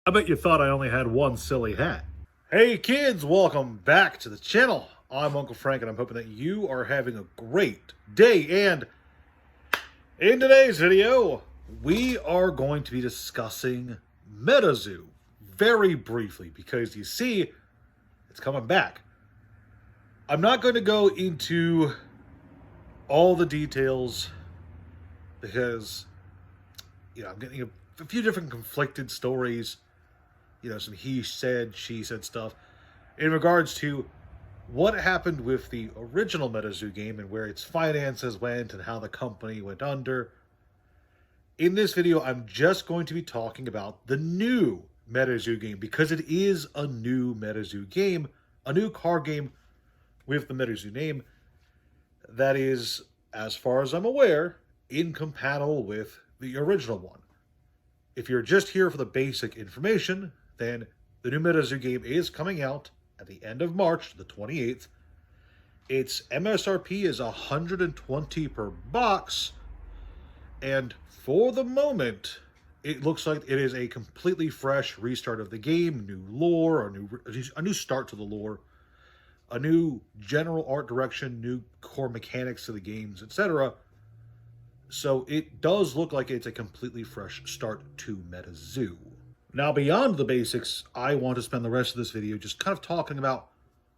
I bet you thought I only had one silly hat. Hey kids, welcome back to the channel. I'm Uncle Frank and I'm hoping that you are having a great day. And in today's video, we are going to be discussing Metazoo very briefly because you see, it's coming back. I'm not going to go into all the details because, I'm getting a few different conflicted stories, some he said, she said stuff in regards to what happened with the original Metazoo game and where its finances went and how the company went under. In this video, I'm just going to be talking about the new Metazoo game because it is a new Metazoo game, a new card game with the Metazoo name that is, as far as I'm aware, incompatible with the original one. If you're just here for the basic information, then the new Metazoo game is coming out at the end of March, the 28th. Its MSRP is $120 per box, and for the moment, it looks like it is a completely fresh restart of the game, new lore, a new start to the lore, a new general art direction, new core mechanics to the games, etc. So it does look like it's a completely fresh start to Metazoo. Now, beyond the basics, I want to spend the rest of this video just kind of talking about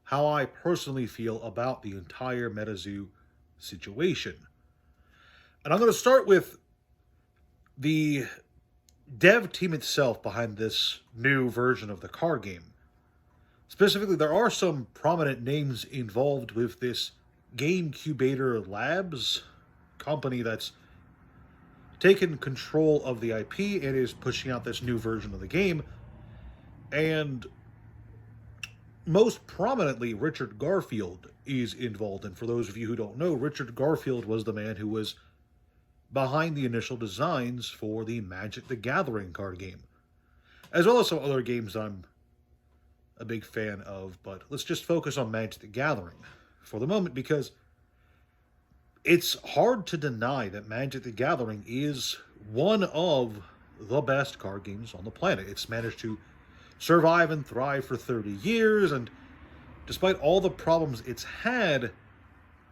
how I personally feel about the entire Metazoo situation. And I'm going to start with the dev team itself behind this new version of the card game. Specifically, there are some prominent names involved with this GameCubator Labs company that's taken control of the IP and is pushing out this new version of the game. And most prominently, Richard Garfield is involved. And for those of you who don't know, Richard Garfield was the man who was behind the initial designs for the Magic the Gathering card game, as well as some other games that I'm a big fan of. But let's just focus on Magic the Gathering for the moment, because it's hard to deny that Magic the Gathering is one of the best card games on the planet. It's managed to survive and thrive for 30 years, and despite all the problems it's had,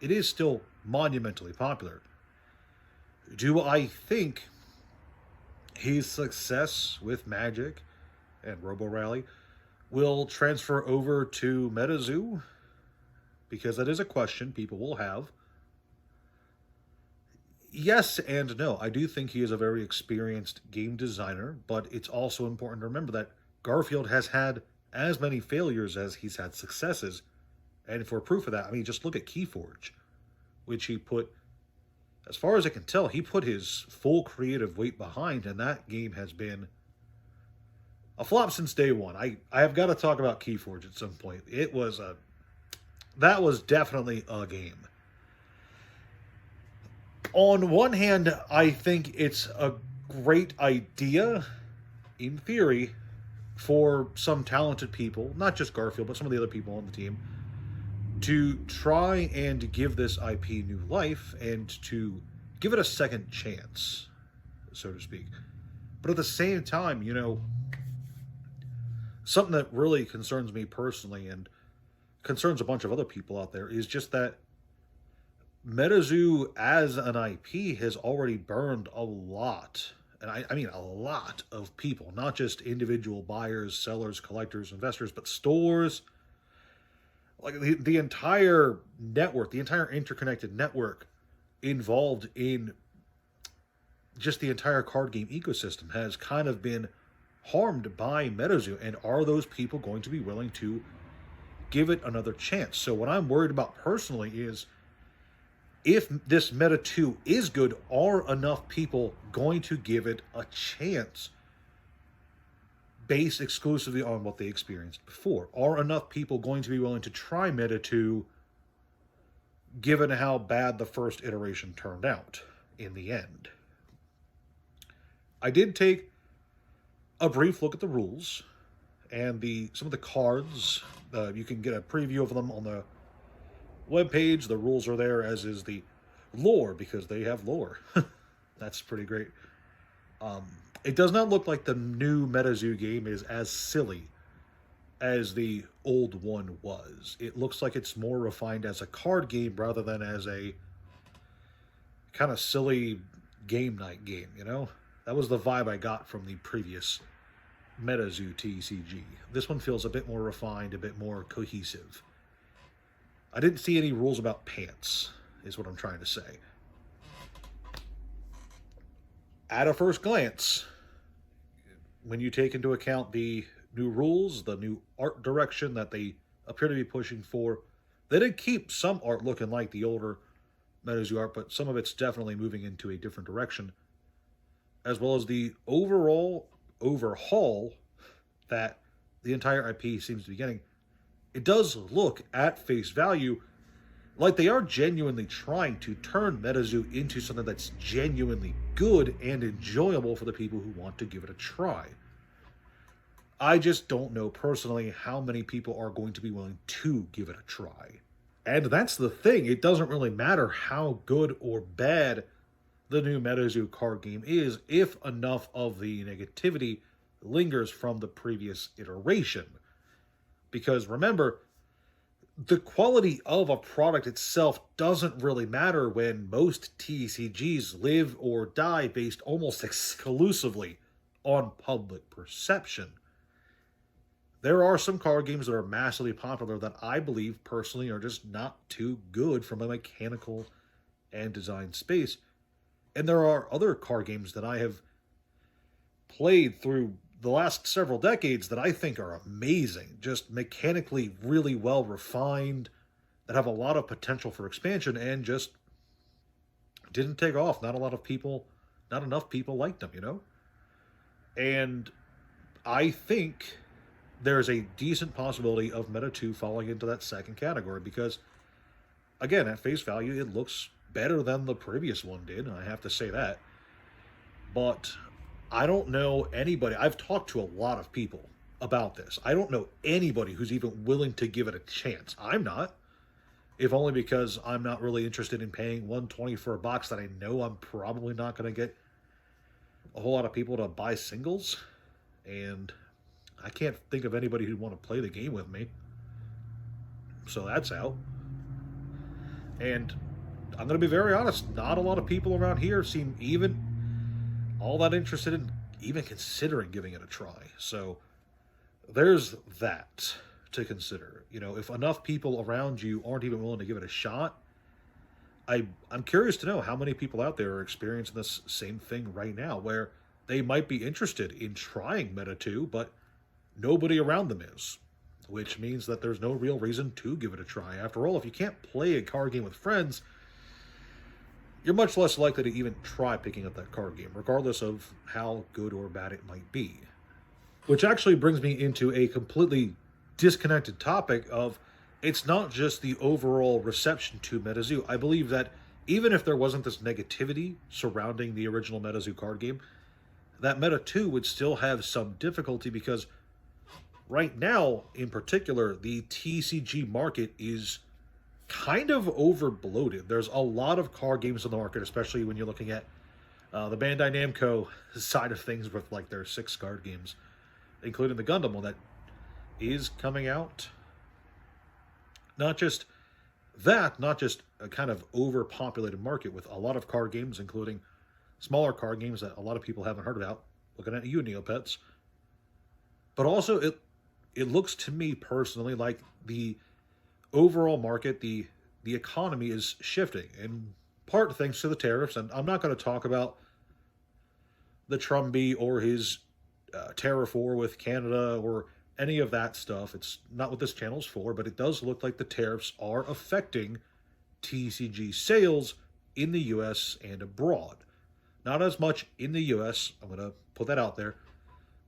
it is still monumentally popular. Do I think his success with Magic and Robo Rally will transfer over to Metazoo? Because that is a question people will have. Yes and no. I do think he is a very experienced game designer, but it's also important to remember that Garfield has had as many failures as he's had successes. And for proof of that, just look at Keyforge, which he put, as far as I can tell, he put his full creative weight behind, and that game has been a flop since day one. I have got to talk about Keyforge at some point. That was definitely a game. On one hand, I think it's a great idea, in theory, for some talented people, not just Garfield, but some of the other people on the team, to try and give this IP new life and to give it a second chance, so to speak. But at the same time, something that really concerns me personally and concerns a bunch of other people out there is just that Metazoo as an IP has already burned a lot, and I mean a lot of people, not just individual buyers, sellers, collectors, investors, but stores, like the entire network, the entire interconnected network involved in just the entire card game ecosystem has kind of been harmed by Metazoo. And are those people going to be willing to give it another chance? So what I'm worried about personally is, if this Meta 2 is good, are enough people going to give it a chance based exclusively on what they experienced before? Are enough people going to be willing to try Meta 2 given how bad the first iteration turned out in the end? I did take a brief look at the rules and some of the cards. You can get a preview of them on the webpage. The rules are there, as is the lore, because they have lore. That's pretty great. It does not look like the new Metazoo game is as silly as the old one was. It looks like it's more refined as a card game rather than as a kind of silly game night game, you know? That was the vibe I got from the previous Metazoo TCG. This one feels a bit more refined, a bit more cohesive. I didn't see any rules about pants, is what I'm trying to say. At a first glance, when you take into account the new rules, the new art direction that they appear to be pushing for, they did keep some art looking like the older Metazoo art, but some of it's definitely moving into a different direction, as well as the overall overhaul that the entire IP seems to be getting. It does look at face value like they are genuinely trying to turn Metazoo into something that's genuinely good and enjoyable for the people who want to give it a try. I just don't know personally how many people are going to be willing to give it a try. And that's the thing. It doesn't really matter how good or bad the new Metazoo card game is if enough of the negativity lingers from the previous iteration. Because remember, the quality of a product itself doesn't really matter when most TCGs live or die based almost exclusively on public perception. There are some card games that are massively popular that I believe personally are just not too good from a mechanical and design space. And there are other card games that I have played through the last several decades that I think are amazing, just mechanically really well refined, that have a lot of potential for expansion and just didn't take off. Not enough people liked them, you know? And I think there's a decent possibility of Meta 2 falling into that second category because, again, at face value, it looks better than the previous one did, and I have to say that. But I don't know anybody. I've talked to a lot of people about this. I don't know anybody who's even willing to give it a chance. I'm not. If only because I'm not really interested in paying $120 for a box that I know I'm probably not going to get a whole lot of people to buy singles. And I can't think of anybody who'd want to play the game with me. So that's out. And I'm going to be very honest, not a lot of people around here seem even all that interested in even considering giving it a try. So there's that to consider. You know, if enough people around you aren't even willing to give it a shot, I'm curious to know how many people out there are experiencing this same thing right now, where they might be interested in trying Meta 2, but nobody around them is, which means that there's no real reason to give it a try. After all, if you can't play a card game with friends, you're much less likely to even try picking up that card game, regardless of how good or bad it might be. Which actually brings me into a completely disconnected topic of, it's not just the overall reception to Metazoo. I believe that even if there wasn't this negativity surrounding the original Metazoo card game, that Meta 2 would still have some difficulty because right now, in particular, the TCG market is kind of over bloated. There's a lot of card games on the market, especially when you're looking at the Bandai Namco side of things with like their 6 card games, including the Gundam one that is coming out. Not just a kind of overpopulated market with a lot of card games, including smaller card games that a lot of people haven't heard about. Looking at you, Neopets. But also, it looks to me personally like the overall market, the economy is shifting, in part thanks to the tariffs. And I'm not going to talk about the Trumby or his tariff war with Canada or any of that stuff. It's not what this channel's for, but it does look like the tariffs are affecting TCG sales in the US and abroad. Not as much in the US, I'm going to put that out there,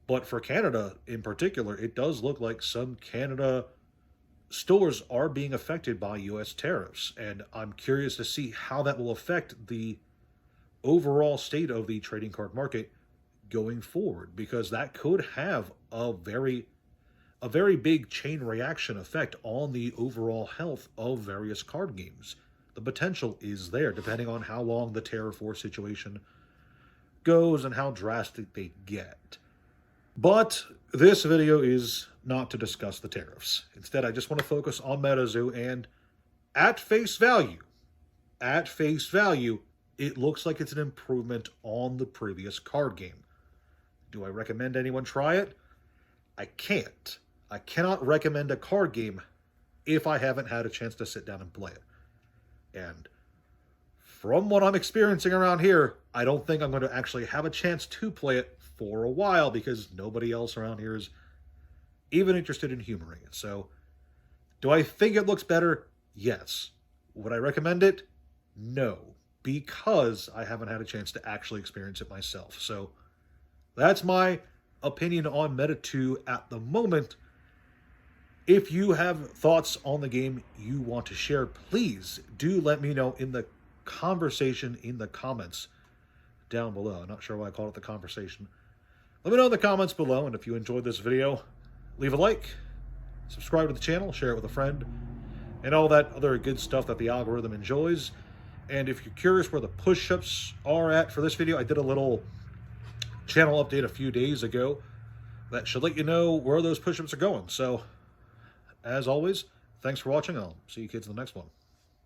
but for Canada in particular, it does look like some Canada stores are being affected by US tariffs, and I'm curious to see how that will affect the overall state of the trading card market going forward, because that could have a very big chain reaction effect on the overall health of various card games. The potential is there, depending on how long the tariff war situation goes and how drastic they get. But this video is not to discuss the tariffs. Instead, I just want to focus on Metazoo, and at face value, it looks like it's an improvement on the previous card game. Do I recommend anyone try it? I can't. I cannot recommend a card game if I haven't had a chance to sit down and play it. And from what I'm experiencing around here, I don't think I'm going to actually have a chance to play it for a while because nobody else around here is even interested in humoring it. So, do I think it looks better? Yes. Would I recommend it? No, because I haven't had a chance to actually experience it myself. So, that's my opinion on Meta 2 at the moment. If you have thoughts on the game you want to share, please do let me know in the conversation in the comments down below. I'm not sure why I called it the conversation. Let me know in the comments below, and if you enjoyed this video, leave a like, subscribe to the channel, share it with a friend, and all that other good stuff that the algorithm enjoys. And if you're curious where the push-ups are at for this video, I did a little channel update a few days ago that should let you know where those push-ups are going. So, as always, thanks for watching. I'll see you kids in the next one.